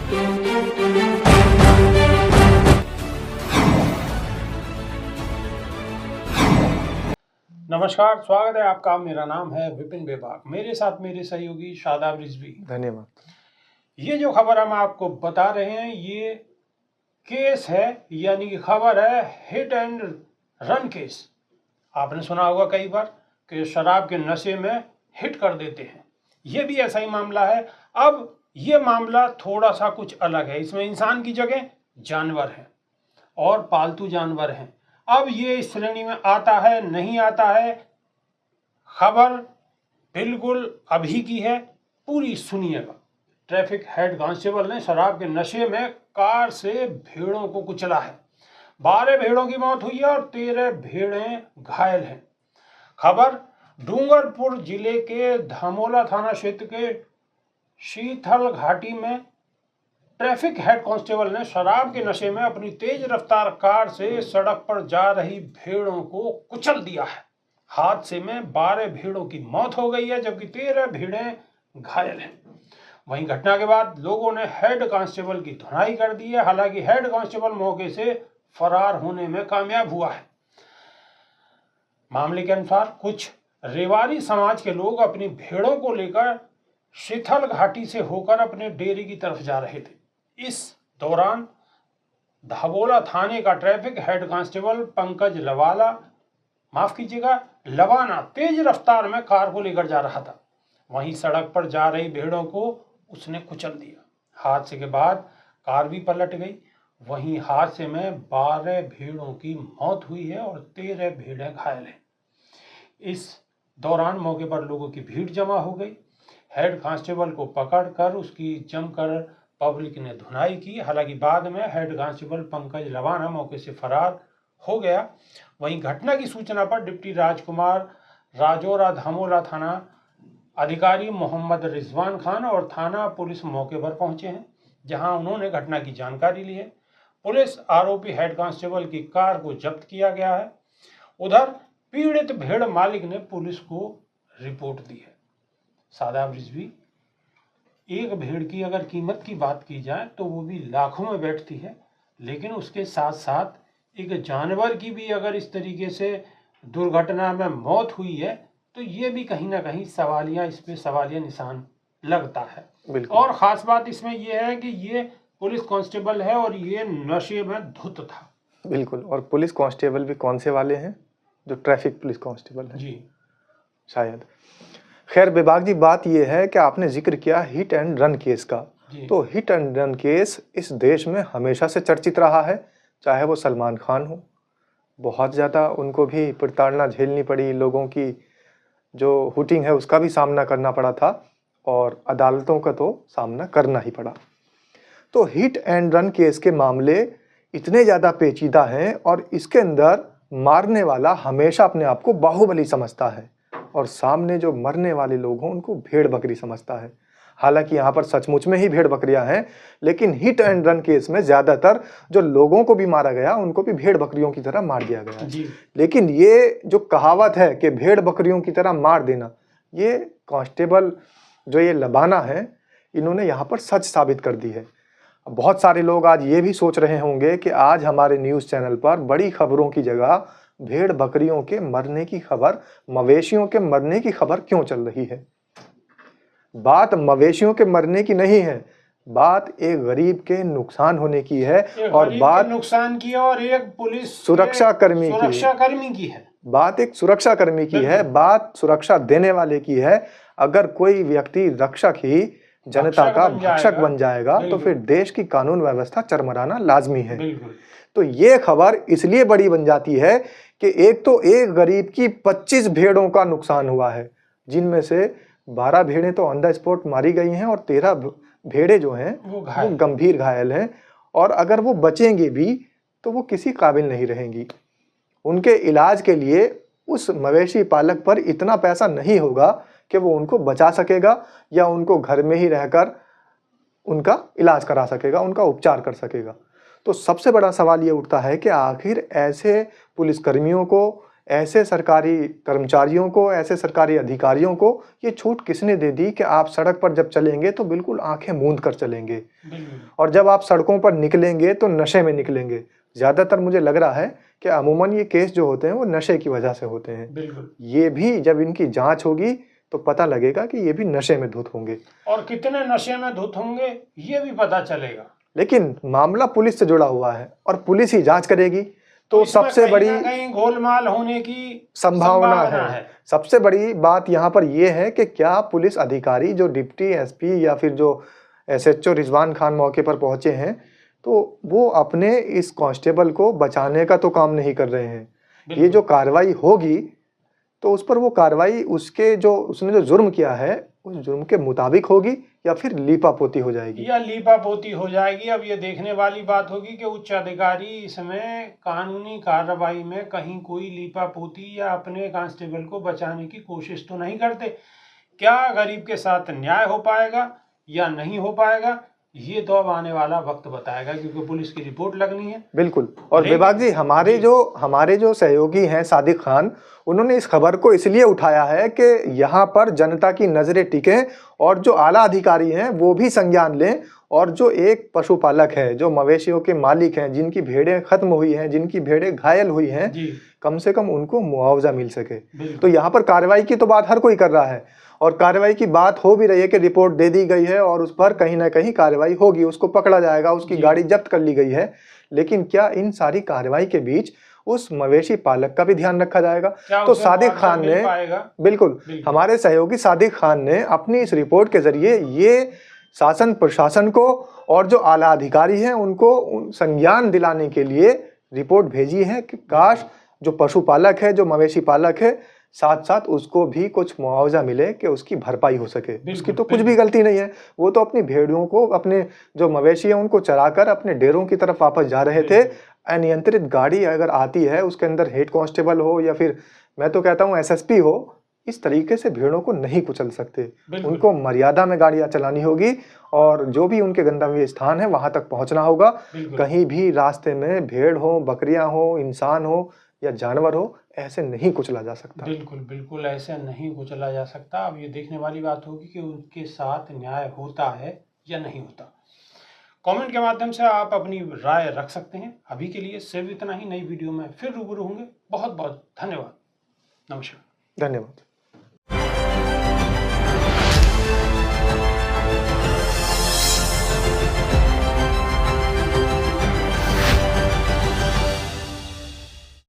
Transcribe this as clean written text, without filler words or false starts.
नमस्कार, स्वागत है आपका। मेरा नाम है विपिन बेबाक, मेरे साथ मेरे सहयोगी शादाब रिजवी। धन्यवाद। ये जो खबर हम आपको बता रहे हैं, ये केस है, यानी कि खबर है हिट एंड रन केस। आपने सुना होगा कई बार कि शराब के नशे में हिट कर देते हैं। ये भी ऐसा ही मामला है। अब ये मामला थोड़ा सा कुछ अलग है। इसमें इंसान की जगह जानवर हैं और पालतू जानवर हैं। अब ये इस श्रेणी में आता है नहीं आता है, खबर बिल्कुल अभी की है, पूरी सुनिएगा। ट्रैफिक हेड कांस्टेबल ने शराब के नशे में कार से भेड़ों को कुचला है। 12 भेड़ों की मौत हुई है और 13 भेड़ें घायल हैं। खबर डूंगरपुर जिले के धामोला थाना क्षेत्र के शीतल घाटी में ट्रैफिक हेड कांस्टेबल ने शराब के नशे में अपनी तेज रफ्तार कार से सड़क पर जा रही भेड़ों को कुचल दिया है। हादसे में 12 भेड़ों की मौत हो गई है, जबकि 13 भेड़ें घायल हैं। वहीं घटना के बाद लोगों ने हेड कांस्टेबल की धुनाई कर दी है। हालांकि हेड कांस्टेबल मौके से फरार होने में कामयाब हुआ है। मामले के अनुसार कुछ रेवाड़ी समाज के लोग अपनी भेड़ों को लेकर शीतल घाटी से होकर अपने डेरे की तरफ जा रहे थे। इस दौरान धाबोला थाने का ट्रैफिक हेड कांस्टेबल पंकज लवाना तेज रफ्तार में कार को लेकर जा रहा था। वहीं सड़क पर जा रही भेड़ों को उसने कुचल दिया। हादसे के बाद कार भी पलट गई। वहीं हादसे में 12 भेड़ों की मौत हुई है और 13 भेड़ें घायल हैं। इस दौरान मौके पर लोगों की भीड़ जमा हो गई। हेड कांस्टेबल को पकड़कर उसकी जमकर पब्लिक ने धुनाई की। हालांकि बाद में हेड कांस्टेबल पंकज लवाना मौके से फरार हो गया। वहीं घटना की सूचना पर डिप्टी राजकुमार राजौरा धामोला थाना अधिकारी मोहम्मद रिजवान खान और थाना पुलिस मौके पर पहुंचे हैं, जहां उन्होंने घटना की जानकारी ली है। पुलिस आरोपी हेड कांस्टेबल की कार को जब्त किया गया है। उधर पीड़ित भेड़ मालिक ने पुलिस को रिपोर्ट दी है। शादाब रिजवी, एक भेड़ की अगर कीमत की बात की जाए तो वो भी लाखों में बैठती है, लेकिन उसके साथ साथ एक जानवर की भी अगर इस तरीके से दुर्घटना में मौत हुई है तो ये भी कहीं ना कहीं इस पे सवालिया निशान लगता है। और ख़ास बात इसमें यह है कि ये पुलिस कांस्टेबल है और ये नशे में धुत था। बिल्कुल। और पुलिस कांस्टेबल भी कौन से वाले हैं? जो ट्रैफिक पुलिस कांस्टेबल है जी, शायद। खैर विभाग जी, बात यह है कि आपने जिक्र किया हिट एंड रन केस का। तो हिट एंड रन केस इस देश में हमेशा से चर्चित रहा है। चाहे वो सलमान खान हो, बहुत ज़्यादा उनको भी प्रताड़ना झेलनी पड़ी, लोगों की जो हुटिंग है उसका भी सामना करना पड़ा था और अदालतों का तो सामना करना ही पड़ा। तो हिट एंड रन केस के मामले इतने ज़्यादा पेचीदा हैं और इसके अंदर मारने वाला हमेशा अपने आप को बाहुबली समझता है और सामने जो मरने वाले लोग हों उनको भेड़ बकरी समझता है। हालांकि यहाँ पर सचमुच में ही भेड़ बकरियां हैं, लेकिन हिट एंड रन केस में ज़्यादातर जो लोगों को भी मारा गया उनको भी भेड़ बकरियों की तरह मार दिया गया है। लेकिन ये जो कहावत है कि भेड़ बकरियों की तरह मार देना, ये कांस्टेबल जो ये लबाना है इन्होंने यहाँ पर सच साबित कर दी है। बहुत सारे लोग आज ये भी सोच रहे होंगे कि आज हमारे न्यूज़ चैनल पर बड़ी खबरों की जगह भेड़ बकरियों के मरने की खबर, मवेशियों के मरने की खबर क्यों चल रही है? बात मवेशियों के मरने की नहीं है, बात एक गरीब के नुकसान होने की है और बात नुकसान की और एक पुलिस सुरक्षाकर्मी की है। बात एक सुरक्षाकर्मी की है, बात सुरक्षा देने वाले की है। अगर कोई व्यक्ति रक्षक ही जनता का भक्षक बन जाएगा तो फिर देश की कानून व्यवस्था चरमराना लाजमी है। तो ये खबर इसलिए बड़ी बन जाती है कि एक तो एक गरीब की 25 भेड़ों का नुकसान हुआ है, जिनमें से 12 भेड़ें तो ऑन द स्पॉट मारी गई हैं और 13 भेड़ें जो हैं वो गंभीर घायल हैं। और अगर वो बचेंगे भी तो वो किसी काबिल नहीं रहेंगी। उनके इलाज के लिए उस मवेशी पालक पर इतना पैसा नहीं होगा कि वो उनको बचा सकेगा या उनको घर में ही रहकर उनका इलाज करा सकेगा, उनका उपचार कर सकेगा। तो सबसे बड़ा सवाल ये उठता है कि आखिर ऐसे पुलिसकर्मियों को ऐसे सरकारी कर्मचारियों को, ऐसे सरकारी अधिकारियों को ये छूट किसने दे दी कि आप सड़क पर जब चलेंगे तो बिल्कुल आंखें मूंद कर चलेंगे, और जब आप सड़कों पर निकलेंगे तो नशे में निकलेंगे। ज़्यादातर मुझे लग रहा है कि अमूमन ये केस जो होते हैं वो नशे की वजह से होते हैं। ये भी जब इनकी जांच होगी तो पता लगेगा कि ये भी नशे में धुत होंगे, और कितने नशे में धुत होंगे ये भी पता चलेगा। लेकिन मामला पुलिस से जुड़ा हुआ है और पुलिस ही जांच करेगी, तो सबसे बड़ी कहीं गोलमाल होने की संभावना है। सबसे बड़ी बात यहाँ पर यह है कि क्या पुलिस अधिकारी जो डिप्टी एसपी या फिर जो एसएचओ रिजवान खान मौके पर पहुंचे हैं, तो वो अपने इस कांस्टेबल को बचाने का तो काम नहीं कर रहे हैं। ये जो कार्रवाई होगी तो उस पर वो कार्रवाई उसने जो जुर्म किया है उस जुर्म के मुताबिक होगी या फिर लीपापोती हो जाएगी। अब ये देखने वाली बात होगी कि उच्च अधिकारी इसमें कानूनी कार्रवाई में कहीं कोई लीपापोती या अपने कांस्टेबल को बचाने की कोशिश तो नहीं करते। क्या गरीब के साथ न्याय हो पाएगा या नहीं हो पाएगा, ये तो अब आने वाला वक्त बताएगा, क्योंकि पुलिस की रिपोर्ट लगनी है। बिल्कुल। और विभाग जी, हमारे जो सहयोगी हैं सादिक खान, उन्होंने इस खबर को इसलिए उठाया है कि यहाँ पर जनता की नजरें टिकें और जो आला अधिकारी हैं वो भी संज्ञान लें, और जो एक पशुपालक है, जो मवेशियों के मालिक हैं, जिनकी भेड़ें खत्म हुई हैं, जिनकी भेड़ें घायल हुई हैं, कम से कम उनको मुआवजा मिल सके। तो यहाँ पर कार्रवाई की तो बात हर कोई कर रहा है, और कार्रवाई की बात हो भी रही है कि रिपोर्ट दे दी गई है और उस पर कहीं ना कहीं कार्रवाई होगी, उसको पकड़ा जाएगा, उसकी गाड़ी जब्त कर ली गई है। लेकिन क्या इन सारी कार्रवाई के बीच उस मवेशी पालक का भी ध्यान रखा जाएगा? तो सादिक खान ने, बिल्कुल, हमारे सहयोगी सादिक खान ने अपनी इस रिपोर्ट के जरिए ये शासन प्रशासन को और जो आला अधिकारी हैं उनको संज्ञान दिलाने के लिए रिपोर्ट भेजी है कि काश जो पशुपालक है, जो मवेशी पालक है, साथ साथ उसको भी कुछ मुआवजा मिले कि उसकी भरपाई हो सके। उसकी तो कुछ भी गलती नहीं है, वो तो अपनी भेड़ियों को, अपने जो मवेशी है उनको चराकर अपने डेरों की तरफ वापस जा रहे थे। अनियंत्रित गाड़ी अगर आती है, उसके अंदर हेड कांस्टेबल हो या फिर मैं तो कहता हूँ एसएसपी हो, इस तरीके से भेड़ों को नहीं कुचल सकते। उनको मर्यादा में गाड़ियां चलानी होगी और जो भी उनके गंतव्य स्थान है वहां तक पहुंचना होगा। कहीं भी रास्ते में भेड़ हो, बकरियां हो, इंसान हो या जानवर हो, ऐसे नहीं कुचला जा सकता। बिल्कुल ऐसे नहीं कुचला जा सकता। अब ये देखने वाली बात होगी कि उनके साथ न्याय होता है या नहीं होता। कमेंट के माध्यम से आप अपनी राय रख सकते हैं। अभी के लिए सिर्फ इतना ही। नई वीडियो में फिर रूबरू होंगे। बहुत बहुत धन्यवाद। नमस्कार। धन्यवाद।